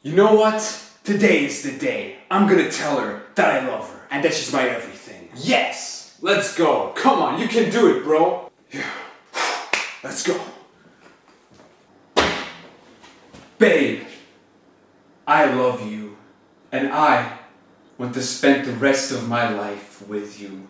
You know what? Today is the day. I'm gonna tell her that I love her and that she's my everything. Yes! Let's go. Come on, you can do it, bro. Yeah. Let's go. Babe, I love you, and I want to spend the rest of my life with you.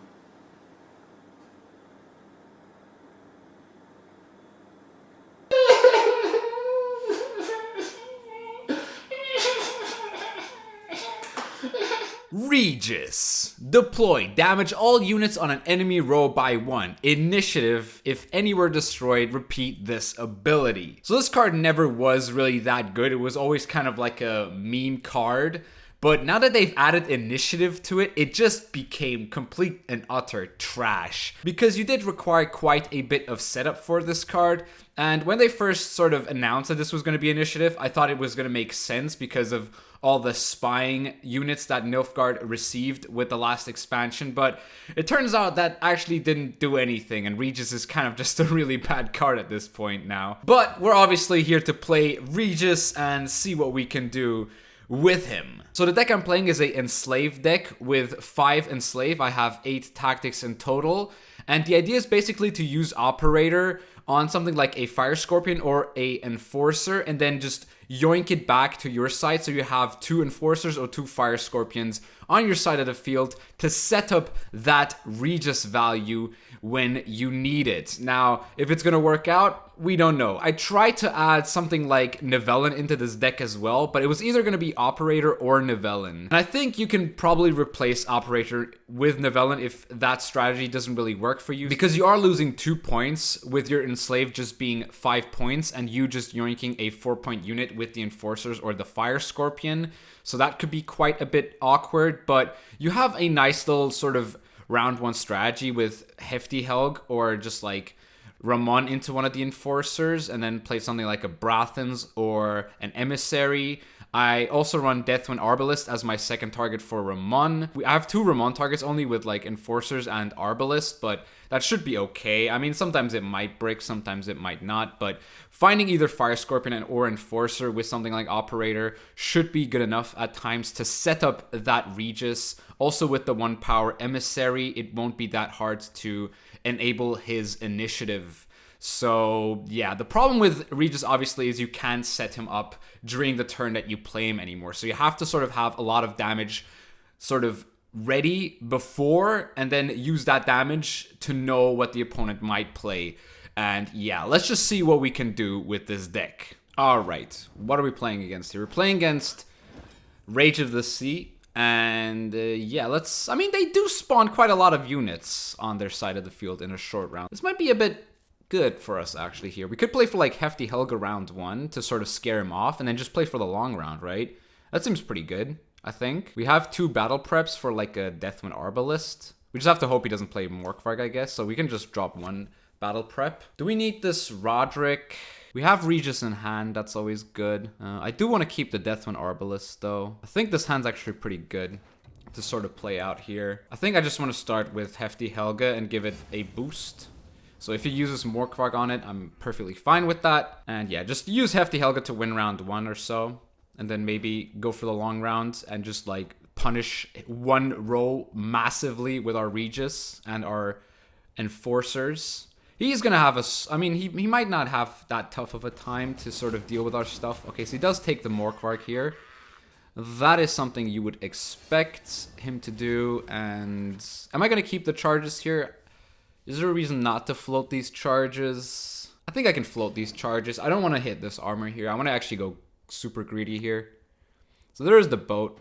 Regis. Deploy. Damage all units on an enemy row by 1. Initiative. If any were destroyed, repeat this ability. So this card never was really that good. It was always kind of like a meme card. But now that they've added initiative to it, it just became complete and utter trash. Because you did require quite a bit of setup for this card. And when they first sort of announced that this was going to be initiative, I thought it was going to make sense because of all the spying units that Nilfgaard received with the last expansion. But it turns out that actually didn't do anything, and Regis is kind of just a really bad card at this point now. But we're obviously here to play Regis and see what we can do with him. So the deck I'm playing is a Enslave deck with 5 Enslave. I have 8 tactics in total. And the idea is basically to use Operator on something like a Fire Scorpion or a Enforcer, and then just yoink it back to your side so you have 2 Enforcers or 2 Fire Scorpions on your side of the field to set up that Regis value when you need it. Now, if it's gonna work out, we don't know. I tried to add something like Nivellen into this deck as well, but it was either gonna be Operator or Nivellen. And I think you can probably replace Operator with Nivellen if that strategy doesn't really work for you, because you are losing 2 points with your Enslaved just being 5 points and you just yoinking a 4-point unit with the Enforcers or the Fire Scorpion. So that could be quite a bit awkward, but you have a nice little sort of round 1 strategy with Hefty Helg or just like Ramon into one of the Enforcers and then play something like a Brathens or an Emissary. I also run Deathwind Arbalist as my second target for Ramon. I have 2 Ramon targets only with like Enforcers and Arbalist, but that should be okay. I mean, sometimes it might break, sometimes it might not, but finding either Fire Scorpion or Enforcer with something like Operator should be good enough at times to set up that Regis. Also with the 1 power Emissary, it won't be that hard to enable his initiative. So yeah, the problem with Regis obviously is you can't set him up during the turn that you play him anymore. So you have to sort of have a lot of damage sort of ready before and then use that damage to know what the opponent might play. And yeah, let's just see what we can do with this deck. All right, what are we playing against here? We're playing against Rage of the Sea. And yeah, I mean, they do spawn quite a lot of units on their side of the field in a short round. This might be a bit good for us actually here. We could play for like Hefty Helga round 1 to sort of scare him off and then just play for the long round, right? That seems pretty good, I think. We have 2 battle preps for like a Deathwind Arbalist. We just have to hope he doesn't play Morkvarg, I guess. So we can just drop 1 battle prep. Do we need this Roderick? We have Regis in hand, that's always good. I do want to keep the Deathwind Arbalist though. I think this hand's actually pretty good to sort of play out here. I think I just want to start with Hefty Helga and give it a boost. So if he uses Morkvarg on it, I'm perfectly fine with that. And yeah, just use Hefty Helga to win round 1 or so. And then maybe go for the long round and just like punish 1 row massively with our Regis and our Enforcers. He's gonna have I mean, he might not have that tough of a time to sort of deal with our stuff. Okay, so he does take the Morkvarg here. That is something you would expect him to do. And am I gonna keep the charges here? Is there a reason not to float these charges? I think I can float these charges. I don't want to hit this armor here. I want to actually go super greedy here. So there is the boat.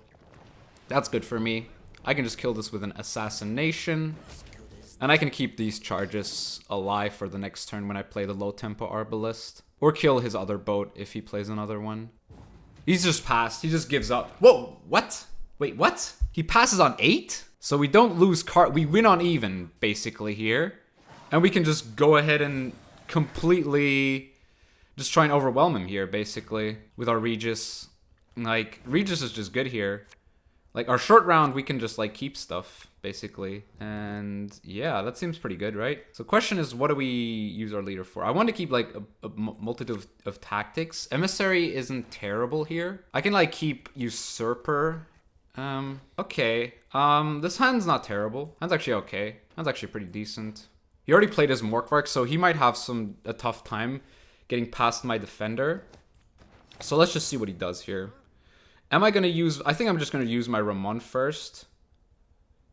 That's good for me. I can just kill this with an assassination. And I can keep these charges alive for the next turn when I play the low tempo Arbalist. Or kill his other boat if he plays another one. He's just passed. He just gives up. Whoa, what? Wait, what? He passes on 8? So we don't lose we win on even, basically, here. And we can just go ahead and completely just try and overwhelm him here, basically, with our Regis. Like, Regis is just good here. Like our short round, we can just like keep stuff basically. And yeah, that seems pretty good, right? So question is, what do we use our leader for? I want to keep like a multitude of tactics. Emissary isn't terrible here. I can like keep Usurper. Okay. This hand's not terrible. Hand's actually okay. Hand's actually pretty decent. He already played as Morkvark, so he might have a tough time getting past my defender. So let's just see what he does here. Am I gonna use... I think I'm just gonna use my Ramon first.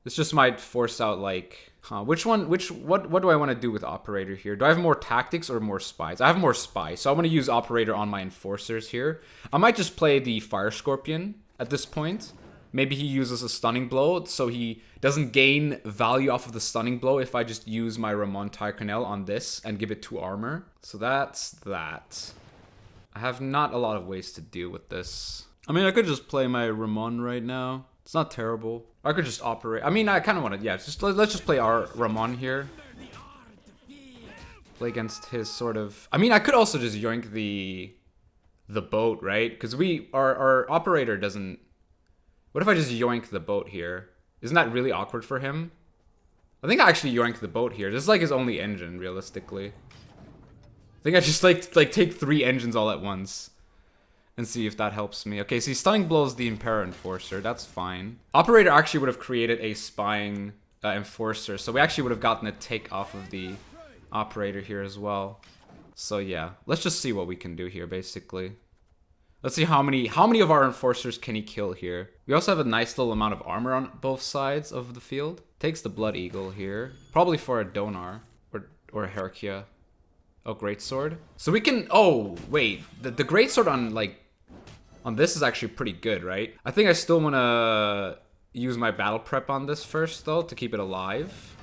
This just might force out like... what do I want to do with Operator here? Do I have more tactics or more spies? I have more spies, so I want to use Operator on my enforcers here. I might just play the Fire Scorpion at this point. Maybe he uses a stunning blow, so he doesn't gain value off of the stunning blow if I just use my Ramon Tyrconnell on this and give it 2 armor. So that's that. I have not a lot of ways to deal with this. I mean, I could just play my Ramon right now. It's not terrible. I could just operate. I mean, I kind of want to, yeah, let's just play our Ramon here. Play against his sort of... I mean, I could also just yoink the boat, right? Because our operator doesn't... What if I just yoink the boat here? Isn't that really awkward for him? I think I actually yoink the boat here. This is like his only engine, realistically. I think I just like take 3 engines all at once. And see if that helps me. Okay, so he stunning blows the Impera Enforcer. That's fine. Operator actually would have created a spying Enforcer. So we actually would have gotten a tick off of the Operator here as well. So yeah, let's just see what we can do here, basically. Let's see how many of our Enforcers can he kill here. We also have a nice little amount of armor on both sides of the field. Takes the Blood Eagle here. Probably for a Donar. Or a Herkia. Oh, Greatsword. So we can... Oh, wait. The Greatsword on, like... On this is actually pretty good, right? I think I still want to use my battle prep on this first, though, to keep it alive.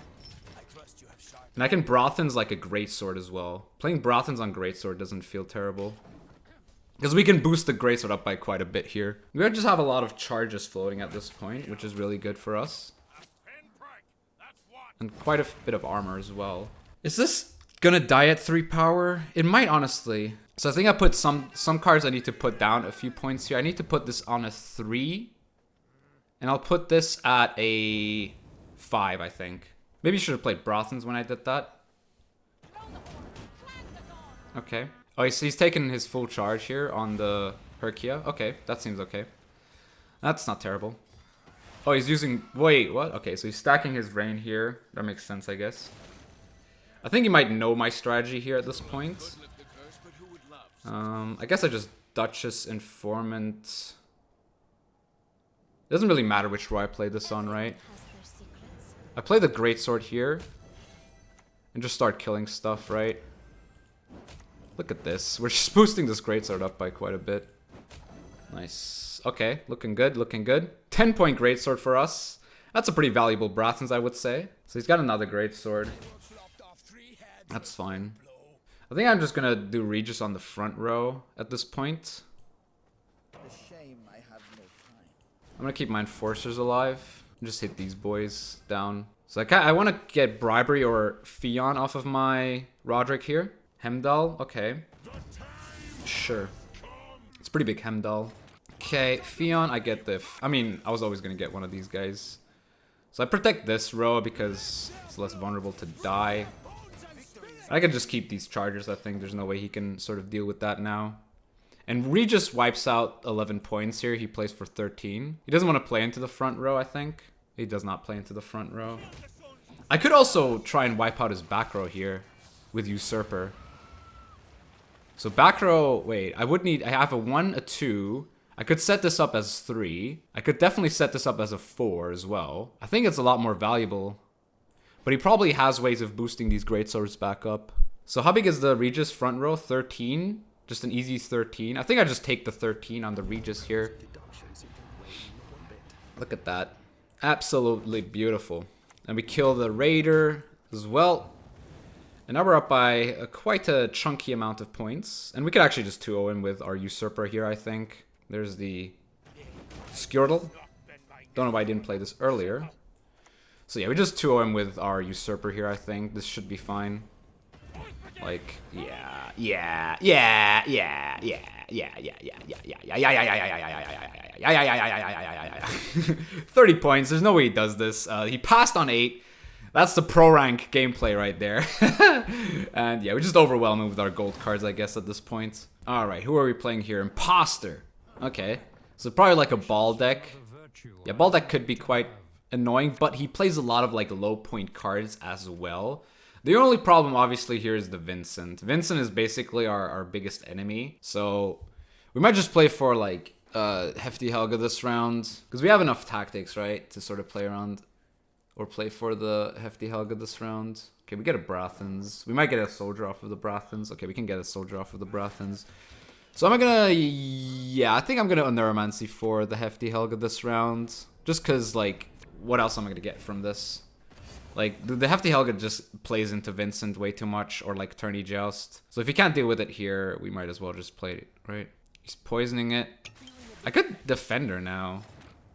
And I can Brothen's like a Greatsword as well. Playing Brothen's on Greatsword doesn't feel terrible. Because we can boost the Greatsword up by quite a bit here. We just have a lot of charges floating at this point, which is really good for us. And quite a bit of armor as well. Is this gonna die at 3 power? It might, honestly. So I think I put some cards I need to put down a few points here. I need to put this on a 3. And I'll put this at a 5, I think. Maybe you should have played Brothen's when I did that. Okay. Oh, he's taking his full charge here on the Herkia. Okay, that seems okay. That's not terrible. Oh, he's using... Wait, what? Okay, so he's stacking his Rain here. That makes sense, I guess. I think he might know my strategy here at this point. I guess I just Duchess Informant. It doesn't really matter which row I play this on, right? I play the Greatsword here. And just start killing stuff, right? Look at this. We're just boosting this Greatsword up by quite a bit. Nice. Okay, looking good, looking good. 10-point Greatsword for us. That's a pretty valuable Brothen's, I would say. So he's got another Greatsword. That's fine. I think I'm just gonna do Regis on the front row at this point. I'm gonna keep my Enforcers alive. And just hit these boys down. So I want to get Bribery or Fion off of my Roderick here. Hemdall, okay. Sure. It's pretty big Hemdall. Okay, Fion, I get the... I mean, I was always gonna get one of these guys. So I protect this row because it's less vulnerable to die. I can just keep these chargers, I think. There's no way he can sort of deal with that now. And Regis wipes out 11 points here. He plays for 13. He doesn't want to play into the front row, I think. He does not play into the front row. I could also try and wipe out his back row here with Usurper. So back row, wait, I have a 1, a 2. I could set this up as 3. I could definitely set this up as a 4 as well. I think it's a lot more valuable. But he probably has ways of boosting these Greatswords back up. So how big is the Regis front row? 13? Just an easy 13. I think I just take the 13 on the Regis here. Look at that. Absolutely beautiful. And we kill the Raider as well. And now we're up by quite a chunky amount of points. And we could actually just 2-0 him with our Usurper here, I think. There's the Skjortel. Don't know why I didn't play this earlier. So yeah, we just 2-0 him with our Usurper here, I think. This should be fine. Like, yeah. 30 points. There's no way he does this. He passed on 8. That's the pro rank gameplay right there. And yeah, we just overwhelm him with our gold cards, I guess, at this point. Alright, who are we playing here? Imposter. Okay. So probably like a ball deck. Yeah, ball deck could be quite annoying, but he plays a lot of like low point cards as well. The only problem obviously here is the Vincent. Vincent is basically our biggest enemy. So we might just play for like Hefty Helga this round. Because we have enough tactics, right? To sort of play around. Or play for the Hefty Helga this round. Okay, we get a Brathens. We might get a soldier off of the Brathens. Okay, we can get a soldier off of the Brathens. So am I gonna... Yeah, I think I'm gonna Neuromancy for the Hefty Helga this round. Just because, like, what else am I gonna get from this? Like, the Hefty Helga just plays into Vincent way too much, or like Tourney Joust. So if you can't deal with it here, we might as well just play it, right? He's poisoning it. I could Defender now.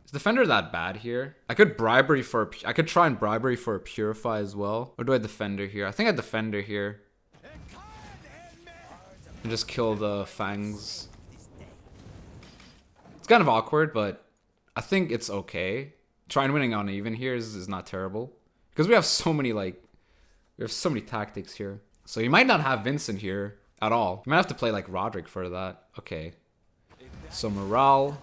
Is Defender that bad here? I could Bribery for... I could try and Bribery for a Purify as well. Or do I Defender here? I think I Defender here. And just kill the Fangs. It's kind of awkward, but I think it's okay. Trying winning on even here is not terrible. Because we have so many, like... We have so many tactics here. So you might not have Vincent here at all. You might have to play, like, Roderick for that. Okay. So Morale.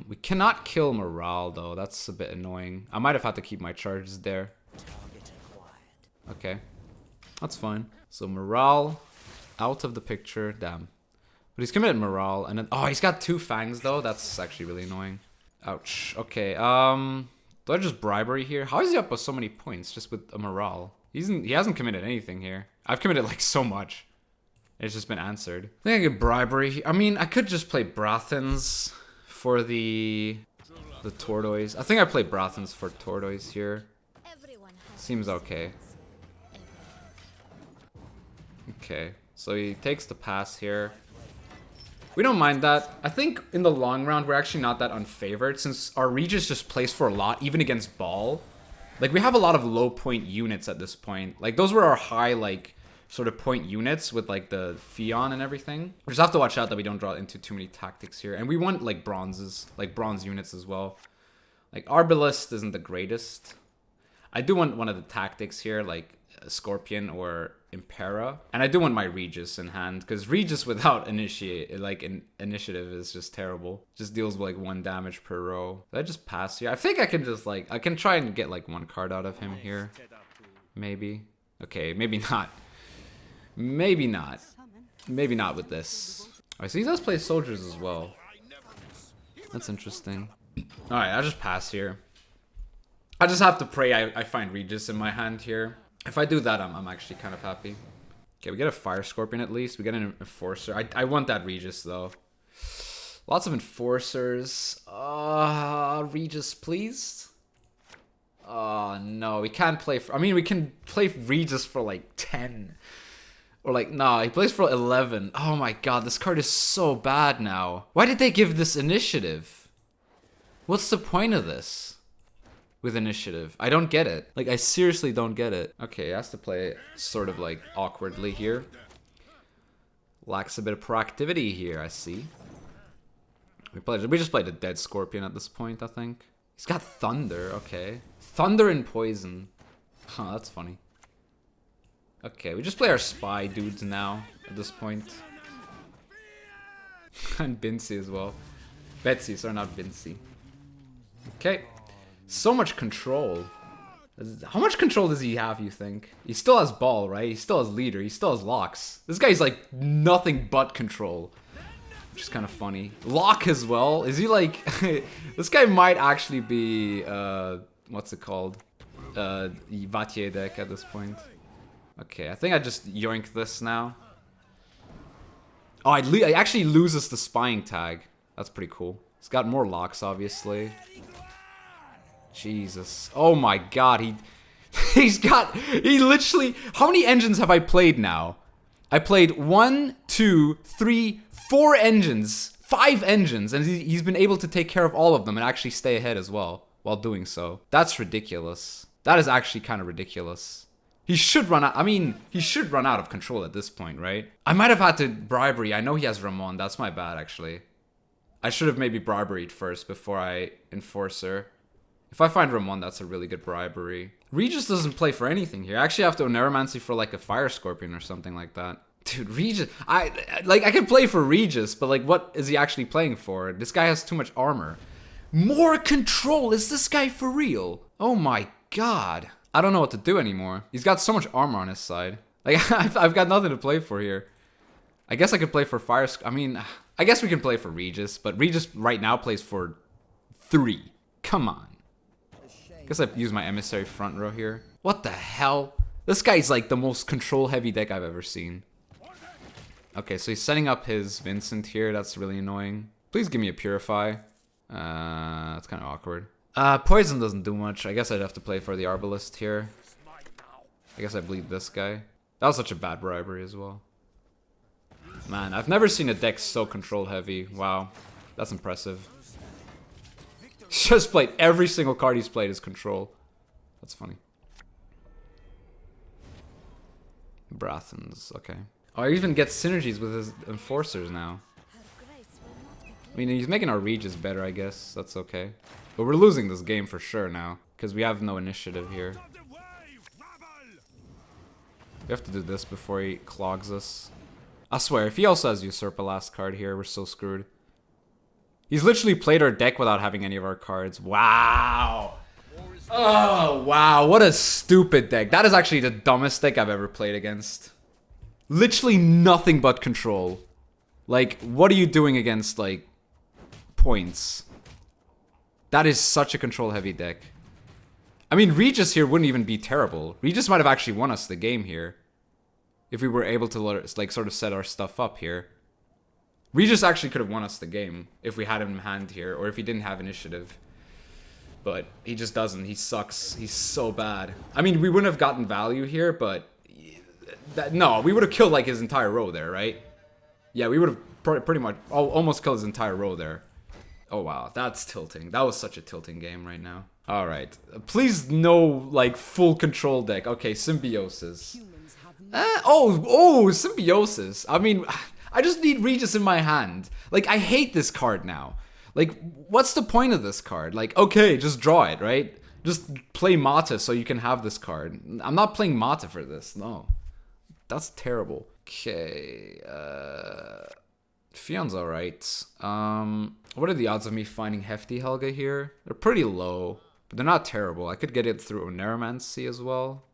We cannot kill Morale, though. That's a bit annoying. I might have had to keep my charges there. Okay. That's fine. So Morale out of the picture. Damn. But he's committed Morale. And then... Oh, he's got 2 Fangs, though. That's actually really annoying. Ouch. Okay, do I just Bribery here? How is he up with so many points just with a Morale? He hasn't committed anything here. I've committed like so much. It's just been answered. I think I could Bribery. I mean, I could just play Brathens for the Tortoise. I think I play Brathens for Tortoise here. Seems okay. Okay, so he takes the pass here. We don't mind that. I think in the long round, we're actually not that unfavored since our Regis just plays for a lot, even against Ball. Like, we have a lot of low point units at this point. Like, those were our high, like, sort of point units with, like, the Fion and everything. We just have to watch out that we don't draw into too many tactics here. And we want, like, bronzes, like, bronze units as well. Like, Arbalist isn't the greatest. I do want one of the tactics here, like, Scorpion or Impera. And I do want my Regis in hand, because Regis without initiative is just terrible. Just deals with like 1 damage per row. Did I just pass here? I think I can just like, I can try and get like 1 card out of him here. Maybe. Okay, maybe not. Maybe not. Maybe not with this. Alright, so he does play soldiers as well. That's interesting. Alright, I'll just pass here. I just have to pray I find Regis in my hand here. If I do that, I'm actually kind of happy. Okay, we get a Fire Scorpion at least. We get an Enforcer. I want that Regis, though. Lots of Enforcers. Regis, please? Oh, no. We can't play... I mean, we can play Regis for, like, 10. Or, like, nah, he plays for 11. Oh, my God. This card is so bad now. Why did they give this initiative? What's the point of this? With initiative. I don't get it. Like, I seriously don't get it. Okay, he has to play it sort of like awkwardly here. Lacks a bit of proactivity here, I see. We just played a dead Scorpion at this point, I think. He's got Thunder, okay. Thunder and Poison. Huh, that's funny. Okay, we just play our Spy dudes now at this point. And Bincy as well. Betsy, sorry, not Bincy. Okay. So much control. How much control does he have, you think? He still has Ball, right? He still has Leader. He still has Locks. This guy's like nothing but control. Which is kind of funny. Lock as well. Is he like... This guy might actually be... what's it called? Vatier deck at this point. Okay, I think I just yoink this now. Oh, I actually loses the Spying tag. That's pretty cool. He's got more Locks, obviously. Jesus. Oh my God, he literally, how many engines have I played now? I played 1, 2, 3, 4 engines, 5 engines, and he's been able to take care of all of them and actually stay ahead as well while doing so. That's ridiculous. That is actually kind of ridiculous. He should run out, I mean, he should run out of control at this point, right? I might have had to Bribery. I know he has Ramon. That's my bad, actually. I should have maybe briberied first before I Enforcer. If I find Ramon, that's a really good bribery. Regis doesn't play for anything here. I actually have to Neuromancy for like a Fire Scorpion or something like that. Dude, Regis, I can play for Regis, but like what is he actually playing for? This guy has too much armor. More control, is this guy for real? Oh my god. I don't know what to do anymore. He's got so much armor on his side. Like, I've got nothing to play for here. I guess I could play for Fire, I mean, I guess we can play for Regis, but Regis right now plays for 3. Come on. Guess I use my Emissary front row here. What the hell? This guy's like the most control-heavy deck I've ever seen. Okay, so he's setting up his Vincent here. That's really annoying. Please give me a Purify. That's kind of awkward. Poison doesn't do much. I guess I'd have to play for the Arbalist here. I guess I bleed this guy. That was such a bad bribery as well. Man, I've never seen a deck so control-heavy. Wow, that's impressive. He's just played every single card he's played is control. That's funny. Brathens, okay. Oh, he even gets synergies with his Enforcers now. I mean, he's making our Regis better, I guess. That's okay. But we're losing this game for sure now, because we have no initiative here. We have to do this before he clogs us. I swear, if he also has Usurper last card here, we're so screwed. He's literally played our deck without having any of our cards. Wow. Oh, wow. What a stupid deck. That is actually the dumbest deck I've ever played against. Literally nothing but control. Like, what are you doing against, like, points? That is such a control-heavy deck. I mean, Regis here wouldn't even be terrible. Regis might have actually won us the game here. If we were able to, like, sort of set our stuff up here. Regis actually could have won us the game if we had him in hand here, or if he didn't have initiative. But he just doesn't. He sucks. He's so bad. I mean, we wouldn't have gotten value here, but... no, we would have killed, like, his entire row there, right? Yeah, we would have pretty much almost killed his entire row there. Oh, wow. That's tilting. That was such a tilting game right now. Alright. Please no, like, full control deck. Okay, Symbiosis. Symbiosis. I mean... I just need Regis in my hand. Like, I hate this card now. Like, what's the point of this card? Like, okay, just draw it, right? Just play Mata so you can have this card. I'm not playing Mata for this, no. That's terrible. Okay, Fion's alright. What are the odds of me finding Hefty Helga here? They're pretty low, but they're not terrible. I could get it through a Neuromancy as well.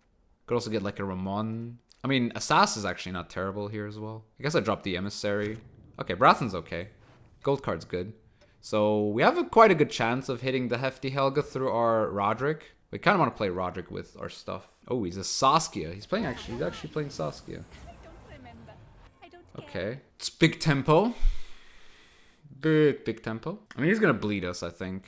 Could also get like a Ramon. I mean, Assas is actually not terrible here as well. I guess I dropped the Emissary. Okay, Brathen's okay. Gold card's good. So we have quite a good chance of hitting the Hefty Helga through our Roderick. We kind of want to play Roderick with our stuff. Oh, he's a Saskia. He's actually playing Saskia. Okay. It's big tempo. Big tempo. I mean, he's going to bleed us, I think.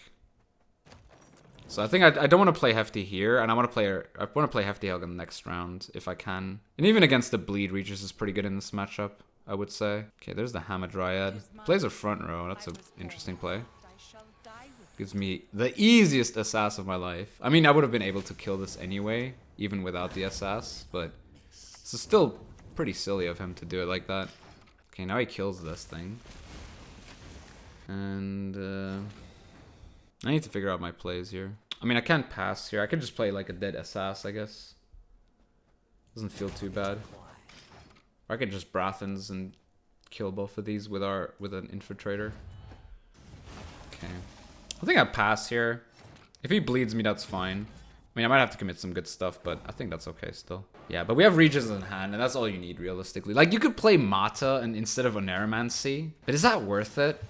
So I think I don't want to play Hefty here, and I want to play Hefty Helga in the next round if I can. And even against the bleed, Regis is pretty good in this matchup, I would say. Okay, there's the Hamadryad. Plays a front row. That's an interesting play. Gives me the easiest Assas of my life. I mean, I would have been able to kill this anyway, even without the Assas, but this is still pretty silly of him to do it like that. Okay, now he kills this thing. And I need to figure out my plays here. I mean, I can't pass here. I could just play like a dead Assas, I guess. Doesn't feel too bad. Or I could just Brathens and kill both of these with an Infiltrator. Okay. I think I pass here. If he bleeds me, that's fine. I mean, I might have to commit some good stuff, but I think that's okay still. Yeah, but we have Regis in hand, and that's all you need realistically. Like, you could play Mata and instead of a Neuromancy, but is that worth it?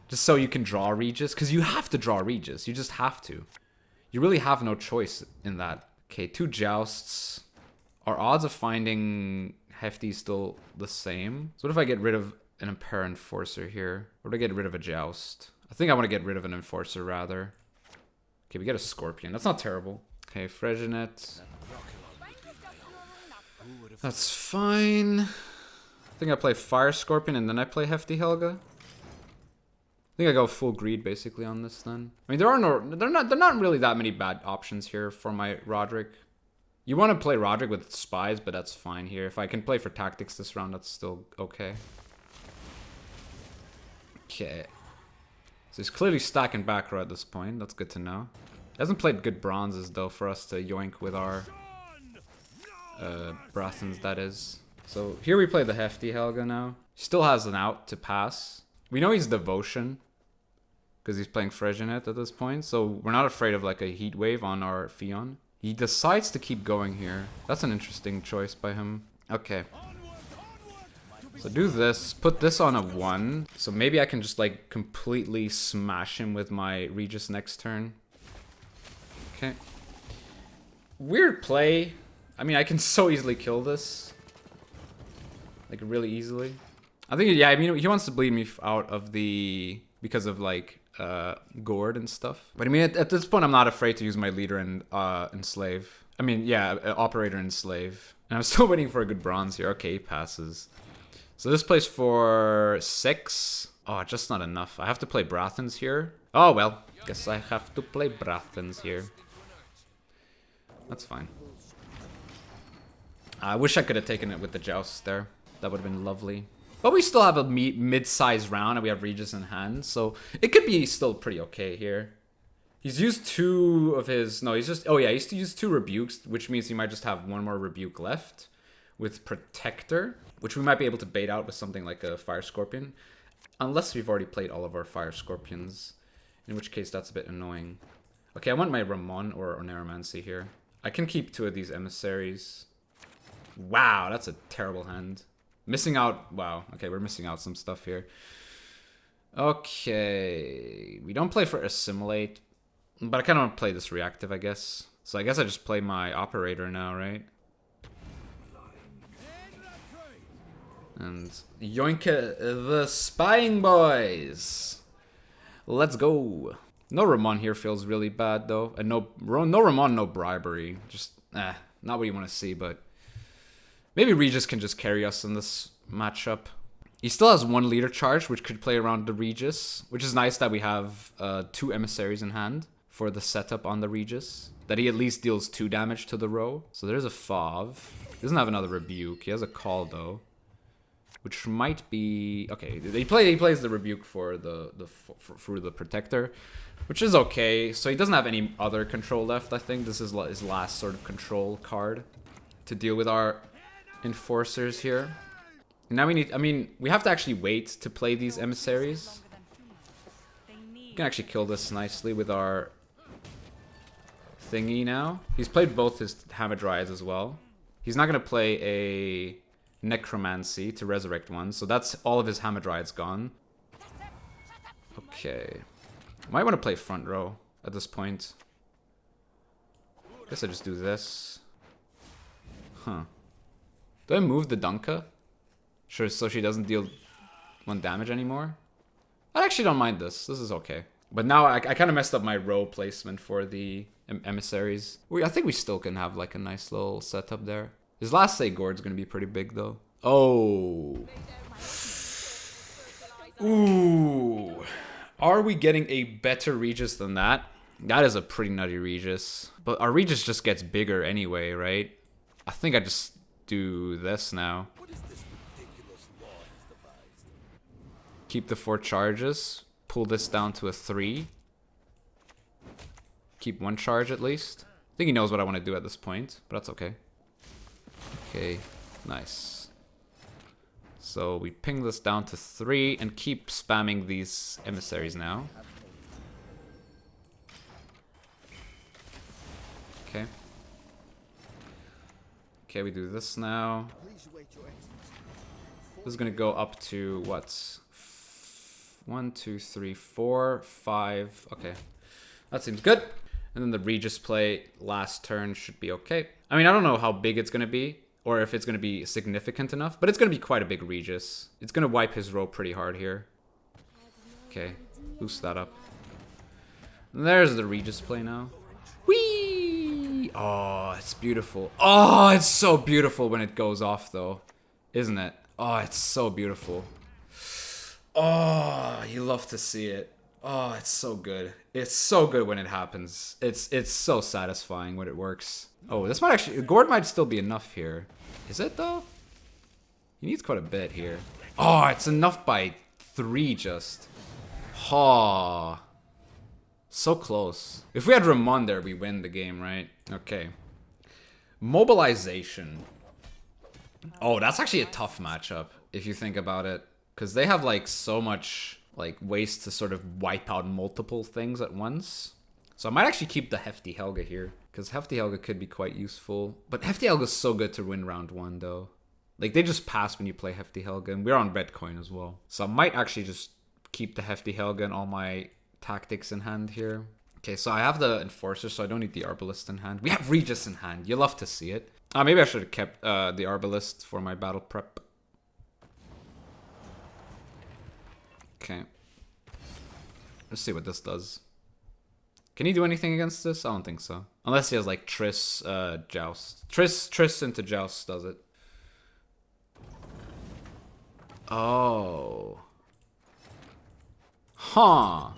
Just so you can draw Regis? Because you have to draw Regis. You just have to. You really have no choice in that. Okay, 2 Jousts. Our odds of finding Hefty still the same. So what if I get rid of an Impera Enforcer here? Or do I get rid of a Joust? I think I want to get rid of an Enforcer rather. Okay, we get a Scorpion. That's not terrible. Okay, Fregenet. That's fine. I think I play Fire Scorpion and then I play Hefty Helga. I think I go full greed basically on this then. I mean, they're not really that many bad options here for my Roderick. You want to play Roderick with spies, but that's fine here. If I can play for tactics this round, that's still okay. Okay. So he's clearly stacking back row at this point. That's good to know. He hasn't played good bronzes though for us to yoink with our Brathens, that is. So here we play the hefty Helga now. Still has an out to pass. We know he's Devotion because he's playing Freyjanet at this point. So we're not afraid of like a heat wave on our Fion. He decides to keep going here. That's an interesting choice by him. Okay. So do this, put this on a 1. So maybe I can just like completely smash him with my Regis next turn. Okay. Weird play. I mean, I can so easily kill this. Like really easily. I think, yeah, I mean, he wants to bleed me out of the, because of like gourd and stuff. But I mean, at this point, I'm not afraid to use my leader and enslave. I mean, yeah, operator and slave. And I'm still waiting for a good bronze here. Okay, he passes. So this plays for 6. Oh, just not enough. I have to play Brathens here. Oh, well. Guess I have to play Brathens here. That's fine. I wish I could have taken it with the joust there. That would have been lovely. But we still have a mid-sized round and we have Regis in hand. So it could be still pretty okay here. He's used 2 of his... No, he's just... Oh, yeah, he's used 2 rebukes, which means he might just have 1 more rebuke left. With Protector, which we might be able to bait out with something like a Fire Scorpion. Unless we've already played all of our Fire Scorpions. In which case, that's a bit annoying. Okay, I want my Ramon or Neuromancy here. I can keep 2 of these Emissaries. Wow, that's a terrible hand. Missing out... Wow, okay, we're missing out some stuff here. Okay, we don't play for Assimilate. But I kind of want to play this reactive, I guess. So I guess I just play my Operator now, right? And yoink the Spying Boys. Let's go. No Ramon here feels really bad though. And no Ramon, no bribery. Just not what you want to see, but maybe Regis can just carry us in this matchup. He still has 1 leader charge, which could play around the Regis, which is nice that we have 2 emissaries in hand for the setup on the Regis. That he at least deals 2 damage to the row. So there's a Fauve. He doesn't have another rebuke. He has a call though. Which might be okay. He plays the rebuke for the protector, which is okay. So he doesn't have any other control left. I think this is his last sort of control card to deal with our enforcers here. And now we need. I mean, we have to actually wait to play these emissaries. We can actually kill this nicely with our thingy now. He's played both his Hamadryads as well. He's not gonna play a Necromancy to resurrect one, so that's all of his Hamadryads gone. Okay. Might want to play front row at this point. Guess I just do this. Huh. Do I move the Dunka? Sure, so she doesn't deal 1 damage anymore? I actually don't mind this. This is okay. But now I kind of messed up my row placement for the emissaries. I think we still can have like a nice little setup there. His last say Gord's gonna be pretty big though. Oh. Ooh. Are we getting a better Regis than that? That is a pretty nutty Regis. But our Regis just gets bigger anyway, right? I think I just do this now. Keep the 4 charges. Pull this down to a 3. Keep 1 charge at least. I think he knows what I want to do at this point, but that's okay. Okay, nice. So we ping this down to 3 and keep spamming these emissaries now. Okay. Okay, we do this now. This is gonna go up to what? 1, 2, 3, 4, 5. Okay, that seems good. And then the Regis play last turn should be okay. I mean, I don't know how big it's gonna be, or if it's gonna be significant enough, but it's gonna be quite a big Regis. It's gonna wipe his row pretty hard here. Okay, boost that up. And there's the Regis play now. Whee! Oh, it's beautiful. Oh, it's so beautiful when it goes off though, isn't it? Oh, it's so beautiful. Oh, you love to see it. Oh, it's so good. It's so good when it happens. It's so satisfying when it works. Oh, this might actually... Gord might still be enough here. Is it, though? He needs quite a bit here. Oh, it's enough by 3 just. Oh. So close. If we had Ramon there, we win the game, right? Okay. Mobilization. Oh, that's actually a tough matchup, if you think about it. Because they have, like, so much, like, ways to sort of wipe out multiple things at once. So I might actually keep the Hefty Helga here. Because Hefty Helga could be quite useful. But Hefty Helga's so good to win round 1, though. Like, they just pass when you play Hefty Helga. And we're on red coin as well. So I might actually just keep the Hefty Helga and all my tactics in hand here. Okay, so I have the Enforcer, so I don't need the Arbalist in hand. We have Regis in hand. You love to see it. Maybe I should have kept the Arbalist for my battle prep. Okay. Let's see what this does. Can he do anything against this? I don't think so. Unless he has like Triss, Joust. Triss into Joust does it. Oh. Huh.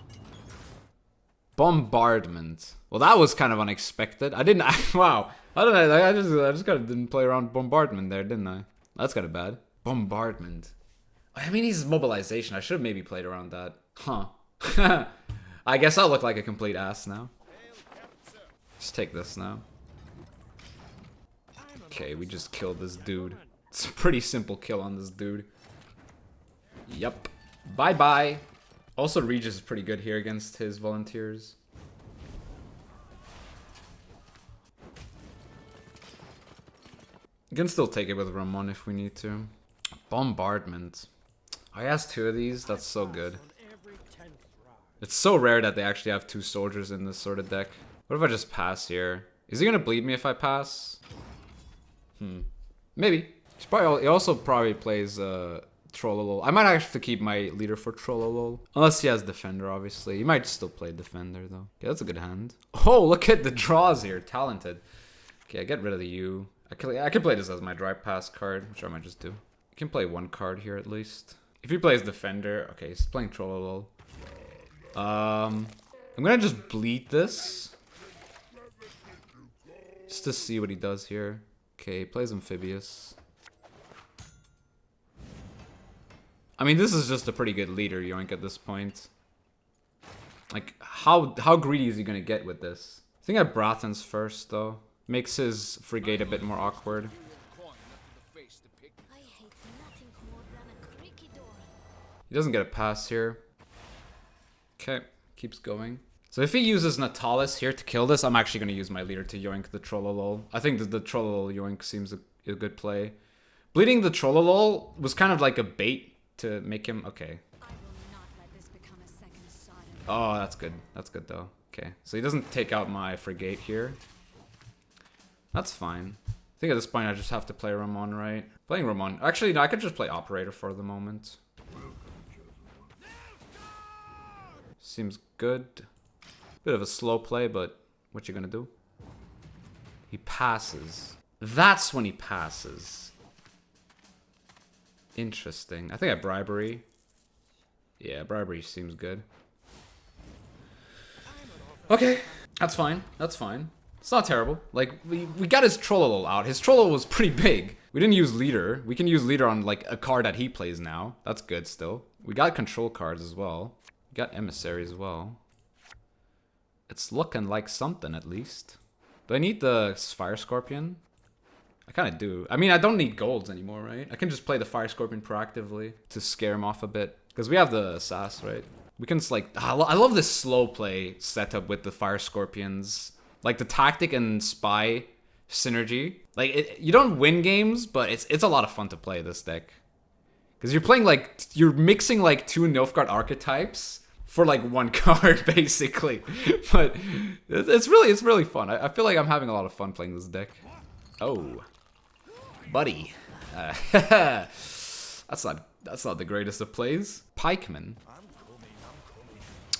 Bombardment. Well, that was kind of unexpected. I didn't. Wow. I don't know. I just kind of didn't play around bombardment there, didn't I? That's kind of bad. Bombardment. I mean, he's mobilization. I should have maybe played around that. Huh. I guess I'll look like a complete ass now. Just take this now. Okay, we just killed this dude. It's a pretty simple kill on this dude. Yup. Bye-bye. Also, Regis is pretty good here against his volunteers. You can still take it with Ramon if we need to. Bombardment. I has 2 of these. That's so good. It's so rare that they actually have 2 soldiers in this sort of deck. What if I just pass here? Is he gonna bleed me if I pass? Maybe. He also probably plays Trollolol. I might have to keep my leader for Trollolol. Unless he has Defender, obviously. He might still play Defender, though. Okay, that's a good hand. Oh, look at the draws here. Talented. Okay, I get rid of the U. I can play this as my Dry Pass card, which I might just do. You can play 1 card here, at least. If he plays Defender... Okay, he's playing Trollolol. I'm gonna just bleed this. Just to see what he does here. Okay, he plays Amphibious. I mean, this is just a pretty good leader, Yoink, at this point. Like, how greedy is he gonna get with this? I think I Brathens first, though. Makes his frigate a bit more awkward. He doesn't get a pass here. Okay, keeps going. So if he uses Natalis here to kill this, I'm actually going to use my leader to yoink the Trollolol. I think that the Trollolol yoink seems a good play. Bleeding the Trollolol was kind of like a bait to make him... Okay. Oh, that's good. That's good, though. Okay, so he doesn't take out my frigate here. That's fine. I think at this point I just have to play Ramon, right? Playing Ramon. Actually, no, I could just play Operator for the moment. Seems good. Bit of a slow play, but what you gonna do? He passes. That's when he passes. Interesting. I think I Bribery. Yeah, Bribery seems good. Okay, that's fine. That's fine. It's not terrible. Like, we got his Trollolol out. His Trollolol was pretty big. We didn't use Leader. We can use Leader on, like, a card that he plays now. That's good still. We got control cards as well. We got Emissary as well. It's looking like something, at least. Do I need the Fire Scorpion? I kind of do. I mean, I don't need golds anymore, right? I can just play the Fire Scorpion proactively to scare him off a bit. Because we have the Sass, right? We can just, like... I love this slow play setup with the Fire Scorpions. Like, the Tactic and Spy synergy. Like, you don't win games, but it's a lot of fun to play this deck. Because you're playing, like... You're mixing, like, 2 Nilfgaard archetypes for, like, 1 card, basically. But it's really fun. I feel like I'm having a lot of fun playing this deck. Oh. Buddy. That's not the greatest of plays. Pikeman.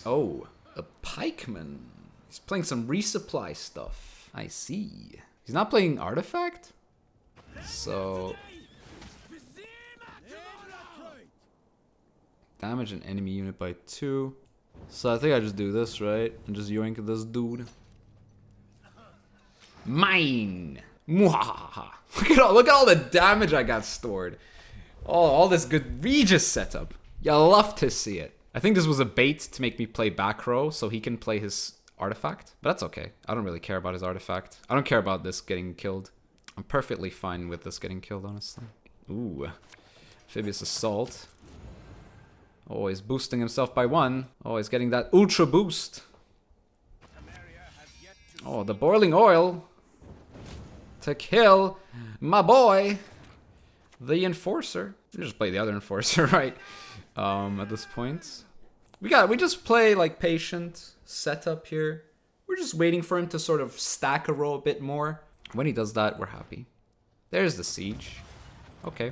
Oh, a Pikeman. He's playing some resupply stuff. I see. He's not playing Artifact? So... Damage an enemy unit by 2. So I think I just do this, right? And just yoink this dude. Mine! Mwahaha! Look at all the damage I got stored. Oh, all this good Regis setup. You'll love to see it. I think this was a bait to make me play back row so he can play his artifact. But that's okay. I don't really care about his artifact. I don't care about this getting killed. I'm perfectly fine with this getting killed, honestly. Ooh. Amphibious Assault. Oh, he's boosting himself by 1. Oh, he's getting that ultra boost. Oh, the boiling oil. To kill my boy. The Enforcer. We just play the other Enforcer, right? At this point. We just play like patient setup here. We're just waiting for him to sort of stack a row a bit more. When he does that, we're happy. There's the siege. Okay.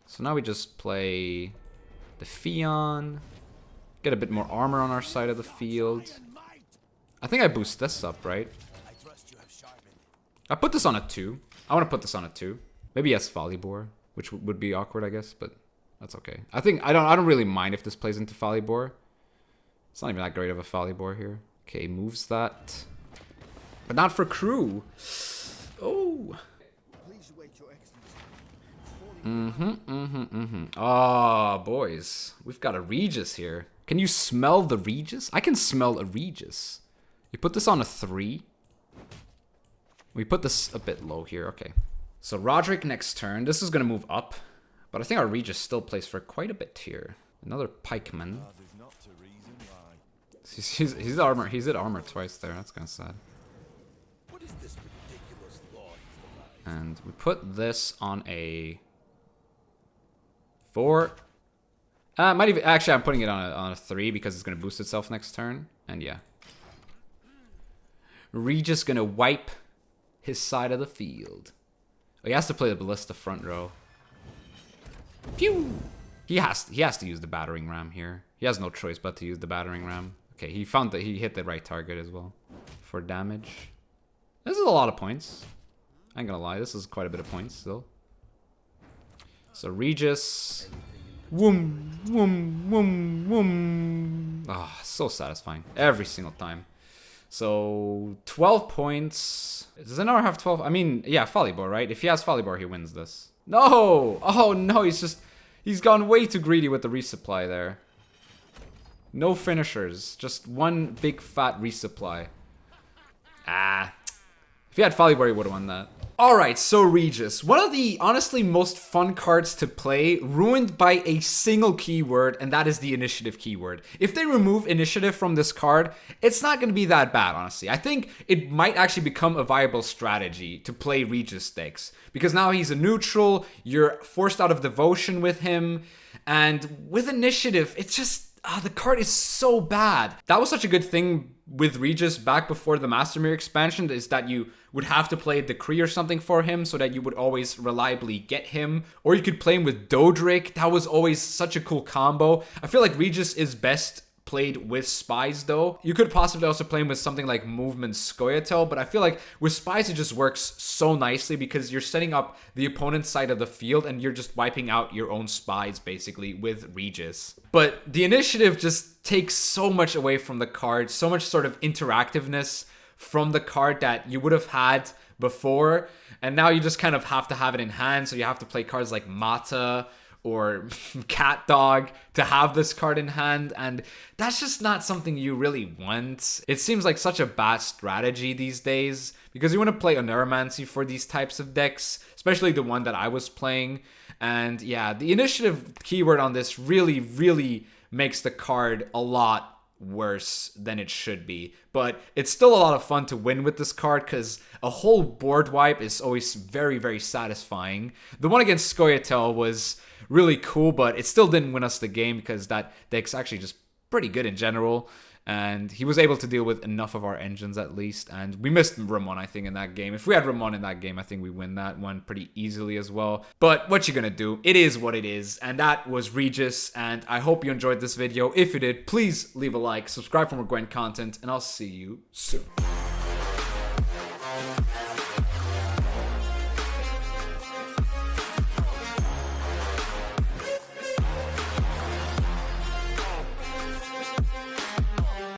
So now we just play the Fion. Get a bit more armor on our side of the field. I think I boost this up, right? I put this on a 2. I want to put this on a 2. Maybe yes, Folibor, which would be awkward, I guess, but that's okay. I don't really mind if this plays into Folibor. It's not even that great of a Folibor here. Okay, moves that. But not for crew. Oh. Oh, boys. We've got a Regis here. Can you smell the Regis? I can smell a Regis. You put this on a 3. We put this a bit low here. Okay. So Roderick next turn. This is going to move up. But I think our Regis still plays for quite a bit here. Another pikeman. He's armor. He's at armor twice there. That's kind of sad. And we put this on a 4. Might even actually I'm putting it on a 3 because it's gonna boost itself next turn. And yeah. Regis gonna wipe his side of the field. Oh, he has to play the ballista front row. Pew! He has to use the battering ram here. He has no choice but to use the battering ram. Okay, he found that he hit the right target as well for damage. This is a lot of points. I ain't gonna lie, this is quite a bit of points still. So Regis. Woom, woom, woom, woom. Ah, so satisfying. Every single time. So 12 points. Does Zenor have 12? I mean, yeah, Folibor, right? If he has Folibor, he wins this. No! Oh no, he's gone way too greedy with the resupply there. No finishers, just one big fat resupply. Ah. If he had Folibor, he would have won that. Alright, so Regis. One of the, honestly, most fun cards to play, ruined by a single keyword, and that is the initiative keyword. If they remove initiative from this card, it's not going to be that bad, honestly. I think it might actually become a viable strategy to play Regis decks. Because now he's a neutral, you're forced out of devotion with him, and with initiative, it's just... the card is so bad. That was such a good thing with Regis back before the Master Mirror expansion, is that you would have to play Decree or something for him so that you would always reliably get him. Or you could play him with Dodric. That was always such a cool combo. I feel like Regis is best played with Spies though. You could possibly also play him with something like Movement Scoia'tael, but I feel like with Spies it just works so nicely because you're setting up the opponent's side of the field and you're just wiping out your own Spies basically with Regis. But the initiative just takes so much away from the card, so much sort of interactiveness from the card that you would have had before, and now you just kind of have to have it in hand, so you have to play cards like Mata or Cat Dog to have this card in hand, and that's just not something you really want. It seems like such a bad strategy these days, because you want to play Oneiromancy for these types of decks, especially the one that I was playing. And yeah, the initiative keyword on this really makes the card a lot worse than it should be. But it's still a lot of fun to win with this card because a whole board wipe is always very satisfying. The one against Scoia'tael was really cool, but it still didn't win us the game because that deck's actually just pretty good in general. And he was able to deal with enough of our engines at least. And we missed Ramon, I think, in that game. If we had Ramon in that game, I think we win that one pretty easily as well. But what you gonna do? It is what it is. And that was Regis. And I hope you enjoyed this video. If you did, please leave a like, subscribe for more Gwent content, and I'll see you soon.